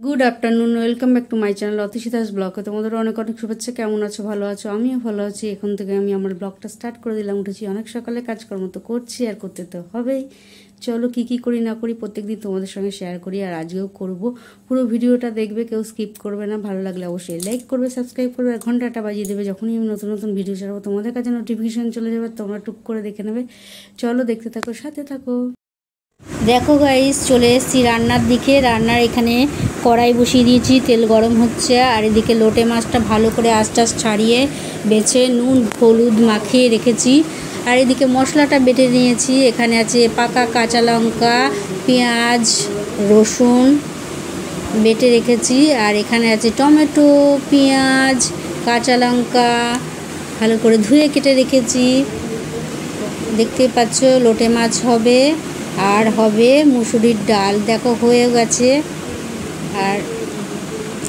Good afternoon, welcome back to my channel অতিশিতাস ব্লগে। তোমাদের অনেক অনেক শুভেচ্ছা। কেমন আছো? ভালো আছো? আমিও ভালো আছি। এখন থেকে আমি আমার ব্লগটা স্টার্ট করে দিলাম। উঠেছি অনেক সকালে, কাজকর্ম তো করছি আর করতে তো হবেই। চলো কি কি করি না করি প্রত্যেকদিন তোমাদের সঙ্গে শেয়ার করি, আর আজকেও করব। পুরো ভিডিওটা দেখবে, কেউ স্কিপ করবে না। ভালো লাগলে অবশ্যই লাইক করবে, সাবস্ক্রাইব করবে, আর ঘন্টাটা বাজিয়ে দেবে। যখনই আমি নতুন নতুন ভিডিও ছাড়বো তোমাদের কাছে নোটিফিকেশান চলে যাবে, তোমরা টুক করে দেখে নেবে। চলো দেখতে থাকো, সাথে থাকো। দেখো গাইস, চলে এসেছি রান্নার দিকে। রান্নার এখানে কড়াই বসিয়ে দিয়েছি, তেল গরম হচ্ছে। আর এদিকে লোটে মাছটা ভালো করে আঁচ ছাড়িয়ে বেছে নুন হলুদ মাখিয়ে রেখেছি। আর এদিকে মশলাটা বেটে নিয়েছি। এখানে আছে পাকা কাঁচা লঙ্কা, পেঁয়াজ, রসুন বেটে রেখেছি। আর এখানে আছে টমেটো, পেঁয়াজ, কাঁচা লঙ্কা ভালো করে ধুয়ে কেটে রেখেছি। দেখতে পাচ্ছ লোটে মাছ হবে, আর হবে মুসুরির ডাল। দেখো হয়ে গেছে, আর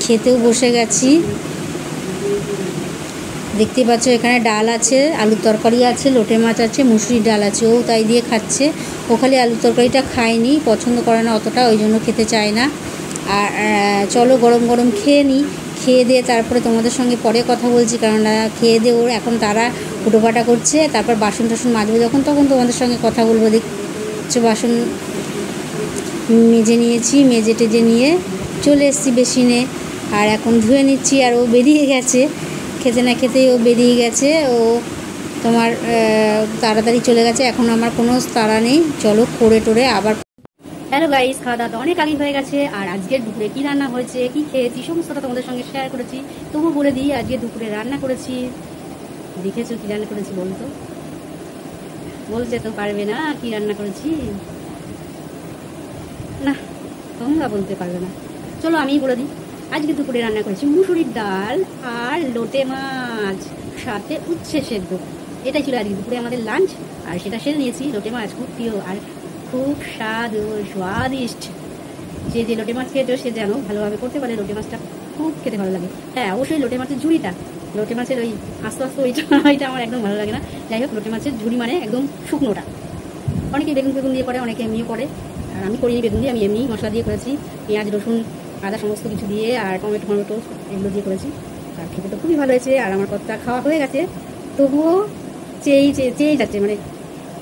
খেতেও বসে গেছি। দেখতে পাচ্ছ এখানে ডাল আছে, আলুর তরকারি আছে, লোটে মাছ আছে, মুসুরির ডাল আছে। ও তাই দিয়ে খাচ্ছে। ও খালি আলুর তরকারিটা খায়নি, পছন্দ করে না অতটা, ওই জন্য খেতে চায় না। আর চলো গরম গরম খেয়ে নিই। খেয়ে দিয়ে তারপরে তোমাদের সঙ্গে পরে কথা বলছি, কারণ খেয়ে দিয়ে ওর এখন তারা ফুটোপাটা করছে। তারপর বাসন টাসন মাজবো যখন, তখন তোমাদের সঙ্গে কথা বলবো। দেখছো বাসন মেজে নিয়েছি, মেজে টেজে নিয়ে চলে এসেছি বেসিনে। আর এখন ধুয়ে নিচ্ছি। আর ও বেরিয়ে গেছে, খেতে না খেতেই ও বেরিয়ে গেছে। ও তোমার তাড়াতাড়ি চলে গেছে, এখন আমার কোনো তাড়া নেই। চলো করে টোরে আবার। হ্যালো গাইস, খাওয়া দাওয়া তো অনেক আগে হয়ে গেছে। আর আজকের দুপুরে কী রান্না হয়েছে, কী খেয়েছি, সমস্তটা তোমাদের সঙ্গে শেয়ার করেছি। তবু বলে দিই, আজকে দুপুরে রান্না করেছি। দেখেছো কী রান্না করেছি? বলতো, বলতে তো পারবে না কী রান্না করেছি না, তোমরা বলতে পারবে না। চলো আমিই বলে দিই। আজকে দুপুরে রান্না করেছি মুসুরির ডাল আর লোটে মাছ, সাথে উচ্ছে সেদ্ধ। এটাই ছিল আজকে দুপুরে আমাদের লাঞ্চ। আর সেটা সেরে নিয়েছি। লোটে মাছ খুব প্রিয় আর খুব স্বাদিষ্ট। যে যে লোটে মাছ খেয়েছো সে যেন ভালোভাবে করতে পারে। লোটে মাছটা খুব খেতে ভালো লাগে। হ্যাঁ, অবশ্যই লোটে মাছের ঝুড়িটা, লোটে মাছের ওই আস্তে আস্তে ওইটা আমার একদম ভালো লাগে না। যাই হোক, লোটে মাছের ঝুড়ি মানে একদম শুকনোটা। অনেকে বেগুন দিয়ে করে, অনেকে এমনিও করে। আর আমি করিনি বেগুন দিয়ে, আমি এমনি মশলা দিয়ে করেছি। পেঁয়াজ রসুন আদা সমস্ত কিছু দিয়ে, আর টমেটো এগুলো দিয়ে করেছি। আর খেতে তো খুবই ভালো হয়েছে। আর আমার কতটা খাওয়া হয়ে গেছে, তবুও চেয়েই যাচ্ছে, মানে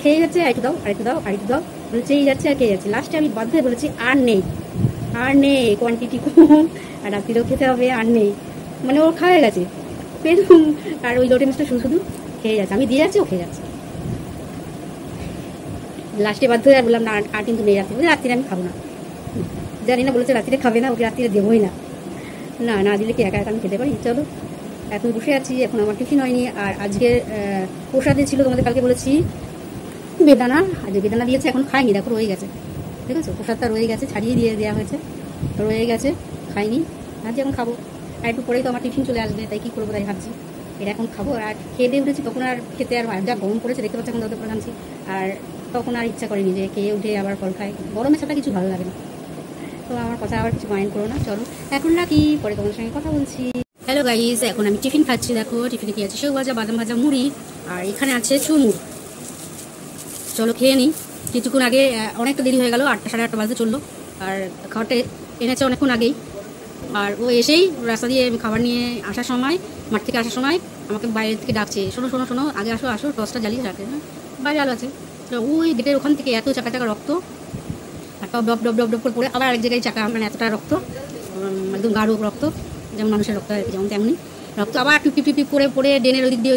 খেয়ে যাচ্ছে। আরেকটু দাও, আরেকটু দাও, আরেকটু দাও বলে চেয়েই যাচ্ছে আর খেয়ে যাচ্ছে। লাস্টে আমি বাধ্য হয়ে বলেছি আর নেই, কোয়ান্টিটি কম, আর রাত্রিরেও খেতে হবে, আর নেই। মানে ও খাওয়া গেছে পেট। আর ওই লোটে মাছটা শুধু খেয়ে যাচ্ছে, আমি দিয়ে যাচ্ছি, ও খেয়ে যাচ্ছে। লাস্টে বাধ্য হয়ে বললাম না, আর কিন্তু নেই রাত্রে। রাত্রিরে আমি খাবো না, জানি না, বলেছে রাত্রিরে খাবে না, ওকে রাত্রিরে দেবোই না। না দিলে কি একা একা আমি খেতে পারি? চলো, এখন বসে আছি। এখন আমার টিফিন হয়নি। আর আজকের প্রসাদে ছিল, তোমাদের কালকে বলেছি, বেদানা। আজকে বেদানা দিয়েছে, এখন খাইনি। দেখো রয়ে গেছে, ঠিক আছে, প্রসাদটা রয়ে গেছে, ছাড়িয়ে দেওয়া হয়েছে, রয়ে গেছে, খাইনি। ভাবছি এখন খাবো। আর একটু পরেই তো আমার টিফিন চলে আসবে, তাই কী করবো, তাই ভাবছি এটা এখন খাবো। আর খেয়ে দিয়ে উঠেছি, তখন আর খেতে আর যা গরম পড়েছে দেখতে পাচ্ছি, এখন দরকার পরে আনছি। আর তখন আর ইচ্ছা করেনি যে খেয়ে উঠে আবার ফল খাই। গরমের সাথে কিছু ভালো লাগে না। তো আমার কথা আবার কিছু মাইন্ড করো না। চলো এখন না কি, পরে তোমার সঙ্গে কথা বলছি। হ্যালো গাইস, এখন আমি টিফিন খাচ্ছি। দেখো টিফিনে কি আছে, সেও ভাজা, বাদাম ভাজা, মুড়ি, আর এখানে আছে চুরমুর। চলো খেয়ে নিই। কিছুক্ষণ আগে, অনেকটা দেরি হয়ে গেল, 8টা সাড়ে 8টা বাজতে চললো। আর খাবারটা এনেছে অনেকক্ষণ আগেই। আর ও এসেই রাস্তা দিয়ে খাবার নিয়ে আসার সময়, মাঠ থেকে আসার সময় আমাকে বাইরে থেকে ডাকছে, শোনো আগে আসো, টসটা জ্বালিয়ে রাখে। হ্যাঁ, বাইরে আলো আছে। তো ওই গেটের ওখান থেকে এত চাকা রক্ত, আর ডব ডব ডব ডব করে পড়ে আবার আরেক জায়গায় চাকা, মানে এতটা রক্ত, একদম গাঢ় রক্ত, যেমন মানুষের রক্ত আর কি, যেমন তেমনি রক্ত। আবার টিপ করে পড়ে ড্রেনের ওদিক দিয়ে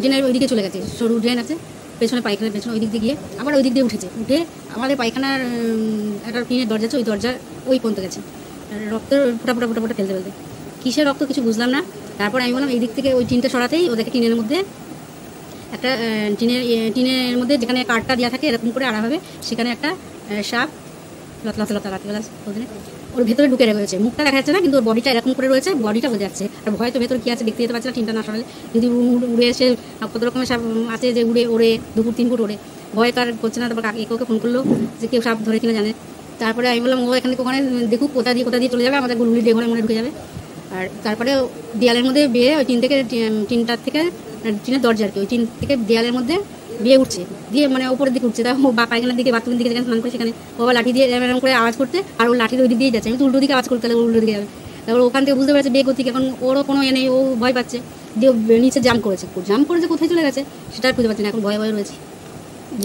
ড্রেনের ওইদিকে চলে গেছে। সরু ড্রেন আছে পেছনে, পায়খানার পেছনে, ওই দিক দিয়ে গিয়ে আবার ওই দিক দিয়ে উঠে আমাদের পায়খানার একটা টিনের দরজা আছে, ওই দরজার ওই পর্যন্ত গেছে। রক্ত ফোটা ফেলতে কিসের রক্ত কিছু বুঝলাম না। তারপর আমি বললাম এই দিক থেকে ওই টিনটা সরাতেই ও দেখে টিনের মধ্যে একটা টিনের মধ্যে যেখানে কাঠটা দেওয়া থাকে এরকম করে আড়া হবে, সেখানে একটা সাপ লতা রাত্রিবেলা ওর ভেতরে ঢুকে রয়েছে। মুখটা দেখা যাচ্ছে না, কিন্তু ওর বডিটা এরকম করে রয়েছে, বডিটা বোঝা যাচ্ছে। আর ভয় তো ভেতরে কী আছে দেখতে যেতে পারছে না, টিনটা না সরালে। যদি উড়ে এসে কত রকমের সাপ আছে যে ওড়ে 2 ফুট 3 ফুট ওড়ে, ভয় কার করছে না। তারপর কাকে ফোন করলো যে কেউ সাপ ধরে কিনা জানে। তারপরে আমি বললাম ও এখানে ওখানে দেখুক, কোথা দিয়ে চলে যাবে, আমাদের গুলগুলি ডেঘরে মনে ঢুকে যাবে। আর তারপরে দেয়ালের মধ্যে বেয়ে ওই টিনটার থেকে টিনের দরজা আর কি, ওই টিন থেকে দেয়ালের মধ্যে বিয়ে উঠছে, দিয়ে মানে ওপরের দিকে উঠছে, তা ও বা পায়খানার দিকে বাথরুমের দিকে যেখানে স্নান করে সেখানে ও আবার লাঠি দিয়ে এরকম করে আওয়াজ করতে, আর ও লাঠির ওই দিক দিয়ে যাচ্ছে। আমি তো উল্টো দিকে আওয়াজ করতে, তাহলে উল্টো দিকে যাবে। তারপর ওখান থেকে বুঝতে পারছে বিয়ে করতে, এখন ওরও কোনো নেই, ও ভয় পাচ্ছে, দিয়ে নিচে জাম্প করেছে, কোথায় চলে গেছে সেটা আর খুঁজে পাচ্ছে না। এখন ভয়ে ভয়ে রয়েছে,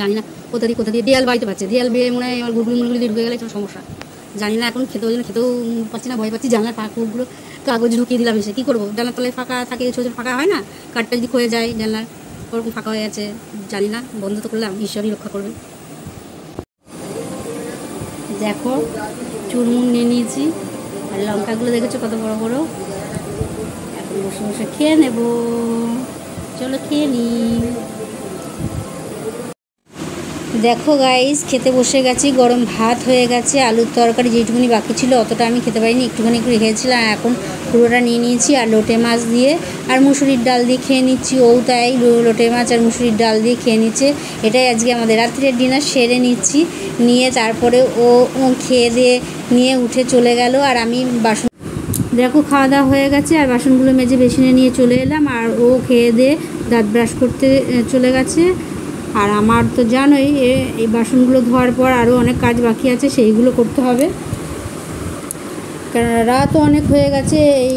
জানি না কোথা দিয়ে দেয়াল বাইতে পারছে, দেয়াল বেয়ে মনে হয় আমার গুলগুলি দিয়ে ঢুকে গেলে কোনো সমস্যা, জানি না। এখন খেতেও পাচ্ছি না, ভয় পাচ্ছি। জানলার পাকুগুলো কাগজ ঢুকিয়ে দিলাম, এসে কী করবো, জানলার তলায় ফাঁকা থাকে, ছোটো ফাঁকা হয় না, কাঠটা যদি ক্ষয়ে যায় জানলার, ওরকম ফাঁকা হয়ে আছে, জানি না, বন্ধ তো করলাম, ঈশ্বরই রক্ষা করবে। দেখো চুরমুন নিয়ে নিয়েছি, আর লঙ্কাগুলো দেখেছো কত বড় বড়। এখন বসে বসে খেয়ে নেব, চলো খেয়ে নিই। দেখো গাইস, খেতে বসে গেছি, গরম ভাত হয়ে গেছে, আলুর তরকারি যেটুকুনি বাকি ছিল অতটা আমি খেতে পারিনি, একটুখানি একটু রেখেছিলাম, এখন পুরোটা নিয়ে নিয়েছি। আর লোটে মাছ দিয়ে আর মুসুরির ডাল দিয়ে খেয়ে নিচ্ছি, ও তাই লোটে মাছ আর মুসুরির ডাল দিয়ে খেয়ে নিচ্ছে। এটাই আজকে আমাদের রাত্রের ডিনার, সেরে নিচ্ছি, নিয়ে তারপরে ও খেয়ে দিয়ে নিয়ে উঠে চলে গেল। আর আমি বাসন, দেখো খাওয়া দাওয়া হয়ে গেছে, আর বাসনগুলো মেজে বেসিনে নিয়ে চলে এলাম, আর ও খেয়ে দিয়ে দাঁত ব্রাশ করতে চলে গেছে। আর আমার তো জানোই এই বাসনগুলো ধোয়ার পর আরও অনেক কাজ বাকি আছে, সেইগুলো করতে হবে, কারণ রাতও অনেক হয়ে গেছে। এই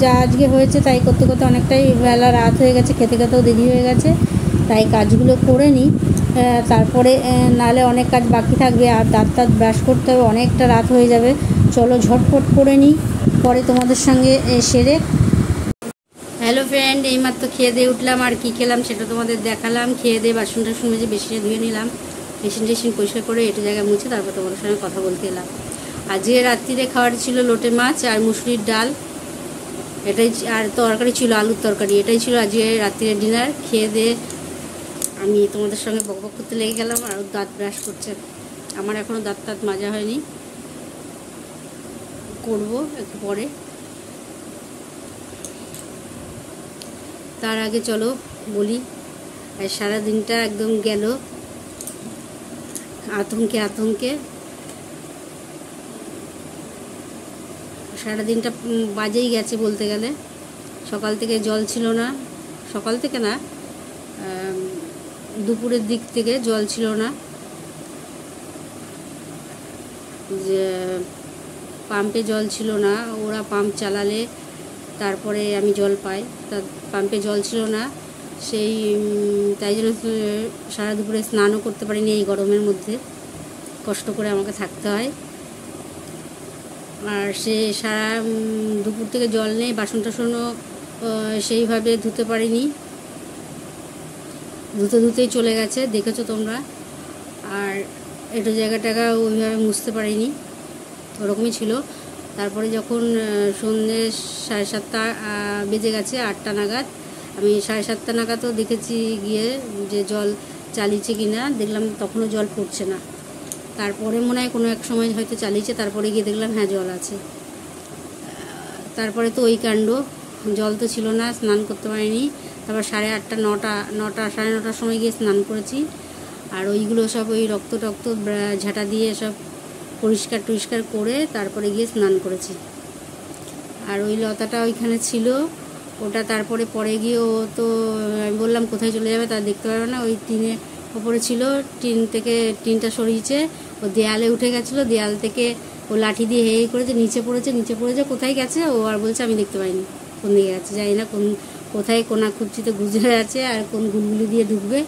যা আজকে হয়েছে তাই করতে করতে অনেকটাই বেলা রাত হয়ে গেছে, খেতে খেতেও দেরি হয়ে গেছে, তাই কাজগুলো করে নিই, তারপরে নালে অনেক কাজ বাকি থাকবে, আর দাঁত ব্রাশ করতে হবে, অনেকটা রাত হয়ে যাবে। চলো ঝটপট করে নিই, পরে তোমাদের সঙ্গে সেরে। হ্যালো ফ্রেন্ড, এইমাত্র খেয়ে দিয়ে উঠলাম, আর কি খেলাম সেটা তোমাদের দেখালাম। খেয়ে দিয়ে বাসন টাসন মেজে বেসিনে ধুয়ে নিলাম, বেসিন পরিষ্কার করে একটু জায়গায় মুছে তারপর তোমাদের সঙ্গে কথা বলতে এলাম। আজকে রাত্রিরে খাওয়ার ছিল লোটে মাছ আর মুসুরির ডাল, এটাই, আর তরকারি ছিল আলুর তরকারি, এটাই ছিল আজকে রাত্রিরে ডিনার। খেয়ে দিয়ে আমি তোমাদের সঙ্গে বক করতে লেগে গেলাম, আর দাঁত ব্রাশ করছে। আমার এখনও দাঁত মাজা হয়নি, করব একটু পরে। তার আগে চলো বলি, আর সারা দিনটা একদম গেল আতঙ্কে, সারা দিনটা বাজেই গেছে বলতে গেলে। সকাল থেকে জল ছিল না, সকাল থেকে না, দুপুরের দিক থেকে জল ছিল না, যে পাম্পে জল ছিল না, ওরা পাম্প চালালে তারপরে আমি জল পাই, তা পাম্পে জল ছিল না, তাই জন্য সারা দুপুরে স্নানও করতে পারিনি, এই গরমের মধ্যে কষ্ট করে আমাকে থাকতে হয়। আর সারা দুপুর থেকে জল নেই, বাসন টাসনও সেইভাবে ধুতে পারিনি, ধুতেই চলে গেছে, দেখেছো তোমরা। আর একটু জায়গা ওইভাবে মুছতে পারিনি, ওরকমই ছিল। তারপরে যখন সন্ধ্যে 7:30 বেজে গেছে, 8টা নাগাদ, আমি 7:30 নাগাদও দেখেছি গিয়ে যে জল চালিয়েছে কিনা, দেখলাম তখনও জল পড়ছে না। তারপরে মনে হয় কোনো এক সময় হয়তো চালিয়েছে, তারপরে গিয়ে দেখলাম হ্যাঁ জল আছে। তারপরে তো ওই কাণ্ড, জল তো ছিল না, স্নান করতে পারিনি। তারপর 8:30 9টা 9:30টার সময় গিয়ে স্নান করেছি, আর ওইগুলো সব ওই রক্ত ঝাঁটা দিয়ে সব পরিষ্কার করে তারপরে গিয়ে স্নান করেছি। আর ওই লতাটা ওইখানে ছিল, ওটা তারপরে পরে গিয়ে ও তো আমি বললাম কোথায় চলে যাবে, তা দেখতে পারবে না, ওই টিনের ওপরে ছিল, টিনটা সরিয়েছে, ও দেয়ালে উঠে গেছিলো, দেয়াল থেকে ও লাঠি দিয়ে হেই করেছে, নিচে পড়েছে, কোথায় গেছে ও আর বলছে আমি দেখতে পাইনি, কোন দিকে গেছে জানি না, কোথায় কোনা খুঁজছিতে গুজরে আছে, আর কোন গুলগুলি দিয়ে ঢুকবে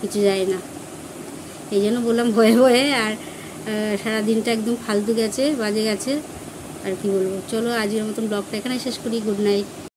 কিছু যায় না। এই জন্য বললাম ভয়ে। আর সারা দিনটা একদম ফালতু গেছে, বাজে গেছে, আর কি বলবো। চলো আজকের মতন ব্লগটা এখানে শেষ করি, গুড নাইট।